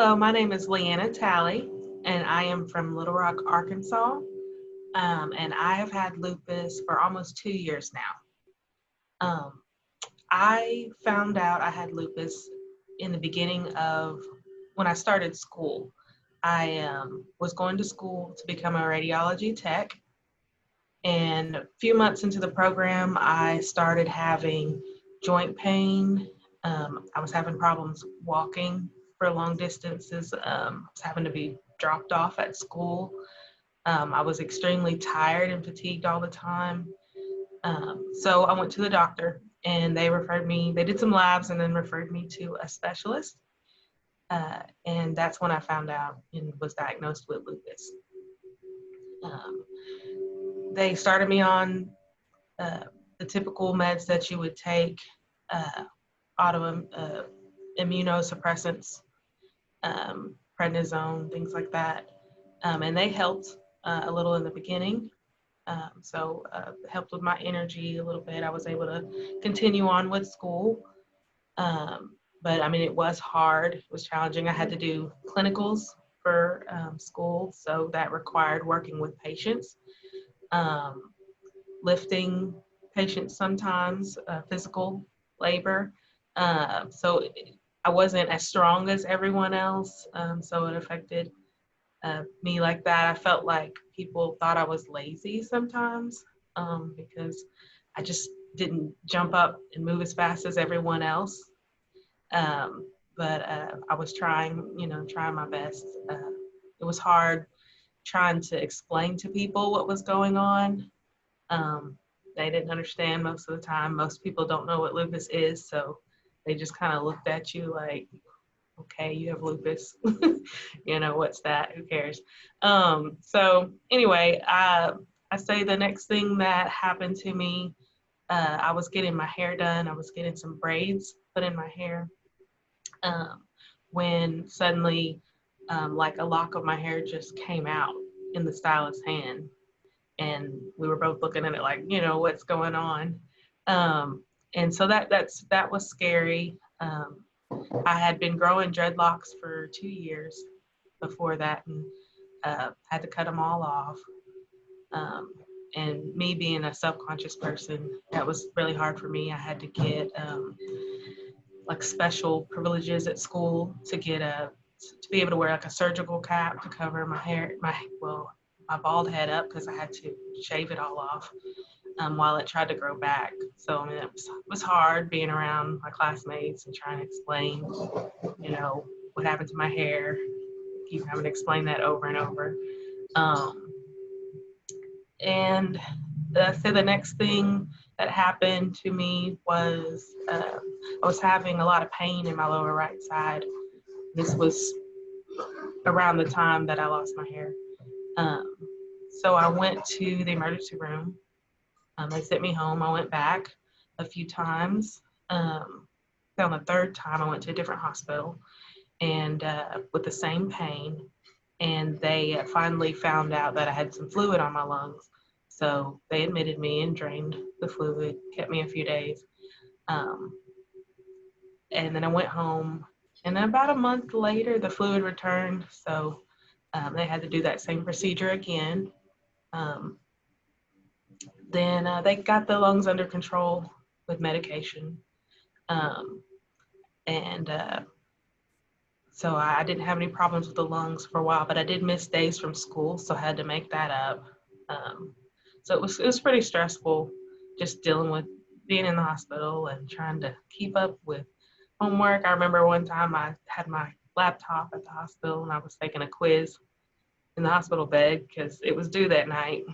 Hello, my name is LeAnna Talley, and I am from Little Rock, Arkansas. And I have had lupus for almost 2 years now. I found out I had lupus in the beginning of when I started school. I was going to school to become a radiology tech, and a few months into the program, I started having joint pain. I was having problems walking for long distances. I was having to be dropped off at school. I was extremely tired and fatigued all the time. So I went to the doctor and they did some labs and then referred me to a specialist. And that's when I found out and was diagnosed with lupus. They started me on the typical meds that you would take, immunosuppressants, prednisone, things like that. And they helped a little in the beginning. It helped with my energy a little bit. I was able to continue on with school. But I mean, it was hard, it was challenging. I had to do clinicals for school, so that required working with patients, lifting patients sometimes, physical labor. I wasn't as strong as everyone else, so it affected me like that. I felt like people thought I was lazy sometimes because I just didn't jump up and move as fast as everyone else. But I was trying my best. It was hard trying to explain to people what was going on. They didn't understand most of the time. Most people don't know what lupus is, so they just kind of looked at you like, okay, you have lupus. What's that? Who cares? So anyway, I say the next thing that happened to me, I was getting my hair done. I was getting some braids put in my hair when suddenly like a lock of my hair just came out in the stylist's hand. And we were both looking at it like, what's going on? And so that was scary. I had been growing dreadlocks for 2 years before that and had to cut them all off. And me being a self-conscious person, that was really hard for me. I had to get like special privileges at school to be able to wear like a surgical cap to cover my hair, my bald head up, because I had to shave it all off while it tried to grow back. So I mean, it was hard being around my classmates and trying to explain, what happened to my hair. Keep having to explain that over and over. And so the next thing that happened to me was I was having a lot of pain in my lower right side. This was around the time that I lost my hair. So I went to the emergency room. They sent me home. I went back a few times. On the third time, I went to a different hospital and with the same pain. And they finally found out that I had some fluid on my lungs. So they admitted me and drained the fluid, kept me a few days. And then I went home. And then about a month later, the fluid returned. So they had to do that same procedure again. Then they got the lungs under control with medication. So I didn't have any problems with the lungs for a while, but I did miss days from school, so I had to make that up. So it was pretty stressful just dealing with being in the hospital and trying to keep up with homework. I remember one time I had my laptop at the hospital and I was taking a quiz in the hospital bed because it was due that night.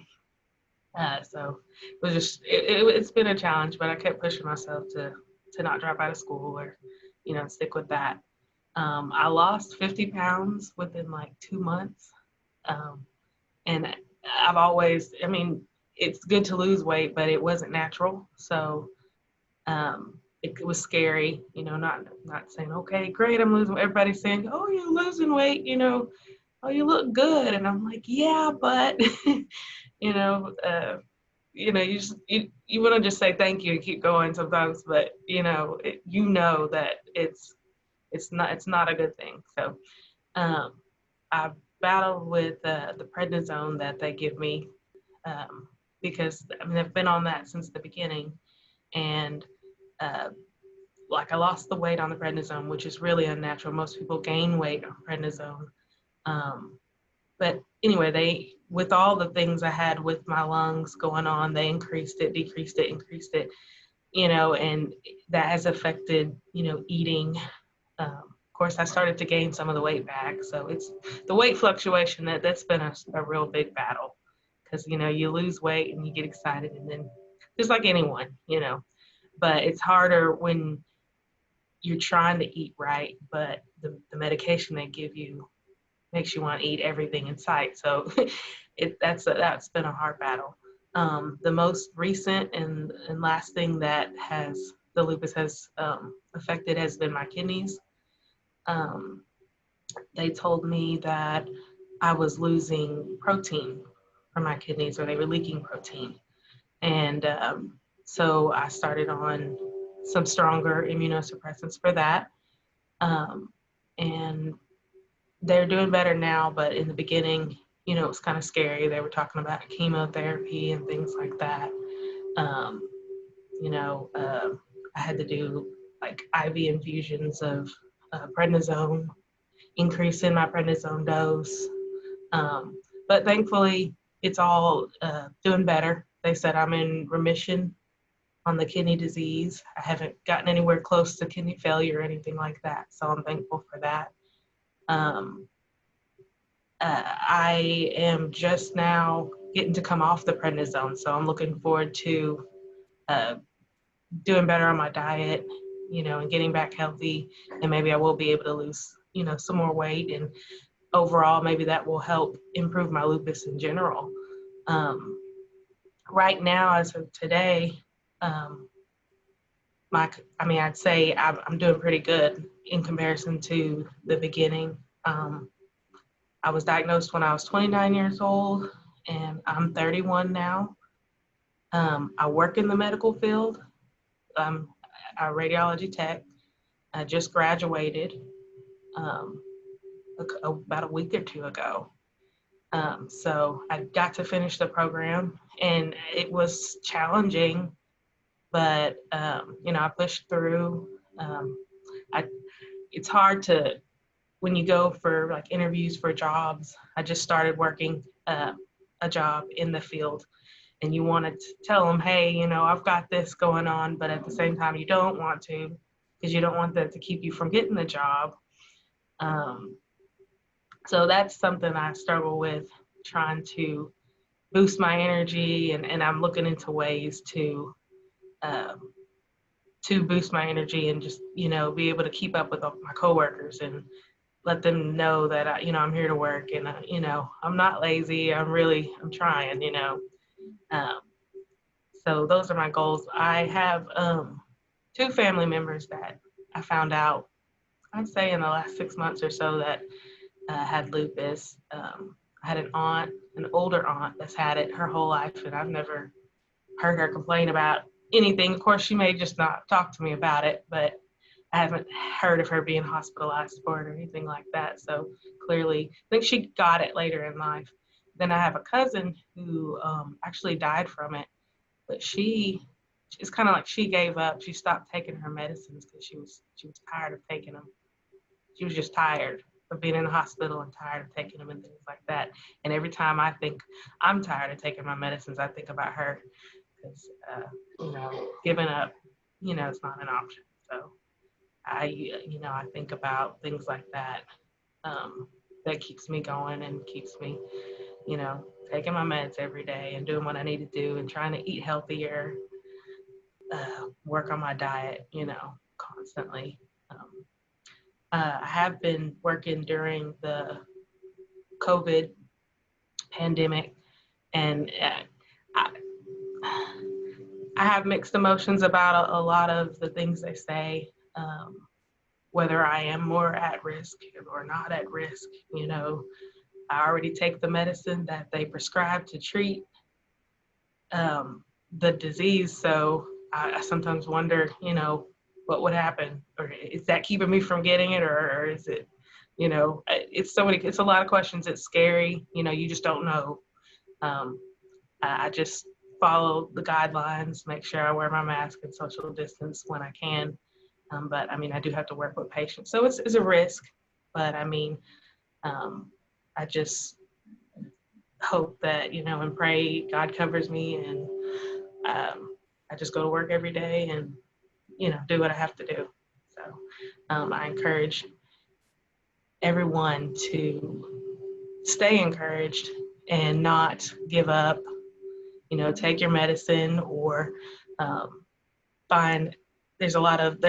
So it was just, it's been a challenge, but I kept pushing myself to not drop out of school or, stick with that. I lost 50 pounds within like 2 months. And I've always, it's good to lose weight, but it wasn't natural. So it was scary, not saying, okay, great, I'm losing weight. Everybody's saying, oh, you're losing weight, oh, you look good. And I'm like, yeah, but, you want to just say thank you and keep going sometimes, but that it's not a good thing. So Um, I battled with the prednisone that they give me because I mean I've been on that since the beginning, and uh, like I lost the weight on the prednisone, which is really unnatural. Most people gain weight on prednisone. Um, but anyway, they with all the things I had with my lungs going on, they increased it, decreased it, increased it, and that has affected, eating. Of course, I started to gain some of the weight back. So it's the weight fluctuation that's been a real big battle because, you lose weight and you get excited and then just like anyone, but it's harder when you're trying to eat right, but the medication they give you makes you want to eat everything in sight. So that's been a hard battle. The most recent and last thing that has the lupus has affected has been my kidneys. Um, they told me that I was losing protein from my kidneys, or they were leaking protein, and so I started on some stronger immunosuppressants for that. Um, and they're doing better now, but in the beginning, it was kind of scary. They were talking about chemotherapy and things like that. Um, you know, uh, I had to do like IV infusions of prednisone, increase in my prednisone dose. Um, but thankfully, it's all doing better. They said I'm in remission on the kidney disease. I haven't gotten anywhere close to kidney failure or anything like that, so I'm thankful for that. Um, I am just now getting to come off the prednisone, so I'm looking forward to uh, doing better on my diet, and getting back healthy, and maybe I will be able to lose, some more weight, and overall, maybe that will help improve my lupus in general. Um, right now, as of today, um, I'd say I'm doing pretty good in comparison to the beginning. Um, I was diagnosed when I was 29 years old, and I'm 31 now. I work in the medical field. I'm a radiology tech. I just graduated um, about a week or two ago. So I got to finish the program, and it was challenging, but I pushed through. Um, I, it's hard to when you go for like interviews for jobs. I just started working a job in the field, and you want to tell them, hey, I've got this going on, but at the same time, you don't want to because you don't want that to keep you from getting the job. Um, so that's something I struggle with, trying to boost my energy, and I'm looking into ways um, to boost my energy and just, be able to keep up with my coworkers and let them know that I'm here to work, and I'm not lazy. I'm trying. Um, so those are my goals. I have two family members that I found out, I'd say in the last 6 months or so, that had lupus. I had an older aunt that's had it her whole life, and I've never heard her complain about anything. Of course, she may just not talk to me about it, but I haven't heard of her being hospitalized for it or anything like that. So clearly, I think she got it later in life. Then I have a cousin who actually died from it, but it's kind of like she gave up. She stopped taking her medicines because she was tired of taking them. She was just tired of being in the hospital and tired of taking them and things like that. And every time I think I'm tired of taking my medicines, I think about her because, giving up, it's not an option. So I think about things like that. Um, that keeps me going and keeps me, taking my meds every day and doing what I need to do and trying to eat healthier, work on my diet, constantly. Um, I have been working during the COVID pandemic, and I, I have mixed emotions about a lot of the things they say, whether I am more at risk or not at risk. I already take the medicine that they prescribe to treat the disease, so I sometimes wonder, what would happen, or is that keeping me from getting it, or is it You know, it's a lot of questions. It's scary. You know, you just don't know. Um, I just follow the guidelines, make sure I wear my mask and social distance when I can. But I mean, I do have to work with patients. So it's a risk, but I mean, I just hope that, you know, and pray God covers me, and I just go to work every day and, you know, do what I have to do. So I encourage everyone to stay encouraged and not give up. You know, take your medicine, or um, find there's a lot of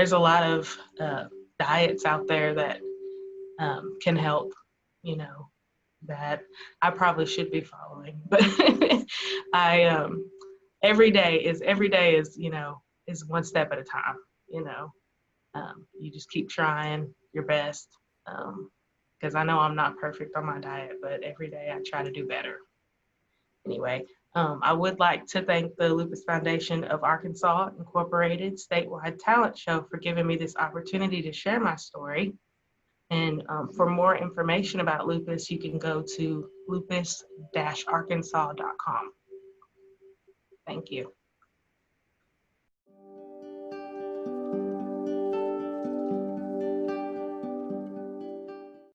diets out there that can help. You know, that I probably should be following, but I every day is, you know, is one step at a time. You know, you just keep trying your best, because I know I'm not perfect on my diet, but every day I try to do better. Anyway, I would like to thank the Lupus Foundation of Arkansas Incorporated statewide talent show for giving me this opportunity to share my story. And for more information about lupus, you can go to lupus-arkansas.com. Thank you.